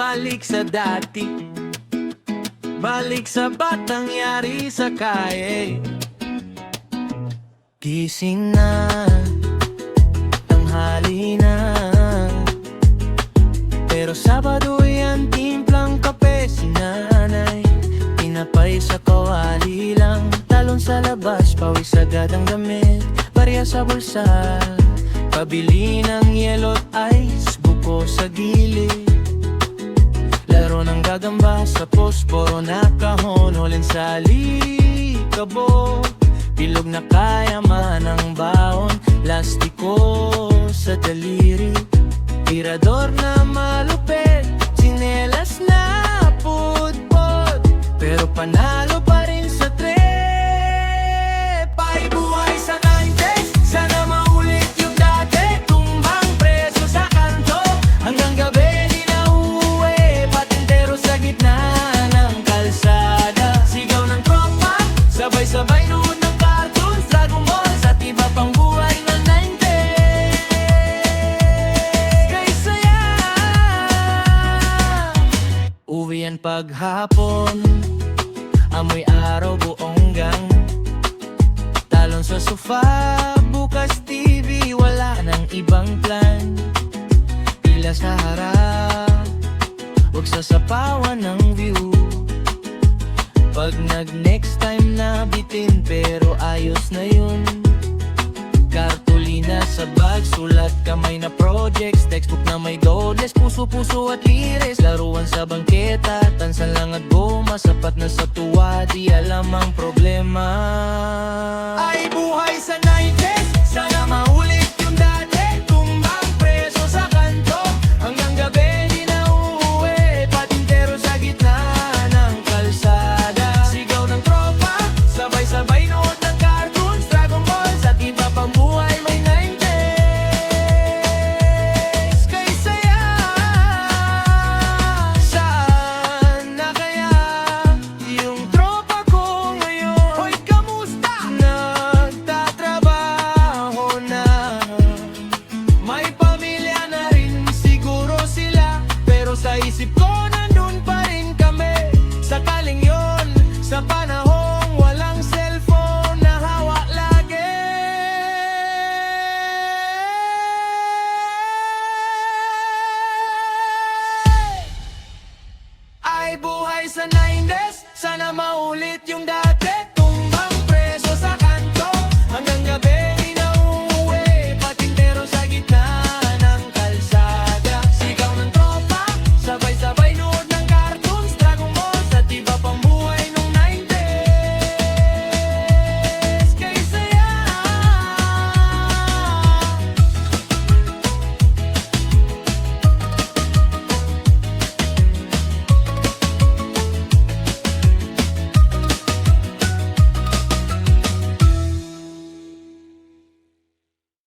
balik sa dati, balik sa batang yari sa kaye. Gising na, tanghali na, pero Sabado yan timplang kape si nanay. Tinapay sa kawali lang, talon sa labas, pawis agad ang damit, barya sa bulsa, pabili ng yelo't ice, buko sa gilid. Laro ng gagamba sa posporo na kahon, hulin sa likabo, bilog na kayaman ng baon, lastiko sa daliri, tirador na malupit, sinelas na pudpod, pero panalo pa rin sa trip. Ay buhay sa 90s, sana maulit yung dati, tumbang preso sa kanto, hanggang gabi di na uuwi, patintero sa gitna ng kalsada, sigaw ng tropa, sabay-sabay noon ng cartoons, Dragon Balls at iba pang buhay ng 90s. Kay saya, uwian paghapon, amoy araw buong gang, talon sa sofa, bukas TV, wala nang ibang plan, pila sa harap, huwag sasapawan ng view. Pag nag-next time na bitin, pero ayos na yun. Kartulina sa bag, sulat kamay na projects, textbook na may dodles, puso-puso at liris, laruan sa bangketa, tansan lang at goma, sapat na sa tuwa, di alam ang problema. Ay buhay sa 90s, sana maulit yung dati, tumbang preso sa kanto, hanggang gabi di na uuwi, patintero sa gitna ng kalsada, sigaw ng tropa, sabay-sabay noon ng cartoons, Dragon Balls at iba pang buhay may 90s. Kay saya, saan na kaya yung tropa ko ngayon? Hoy, kamusta? Nagtatrabaho na, may pamilya na rin siguro sila, pero sa isip ko nandun pa rin kami, sakaling yon sa panahong walang cellphone na hawak lagi. Ay buhay sa 90s.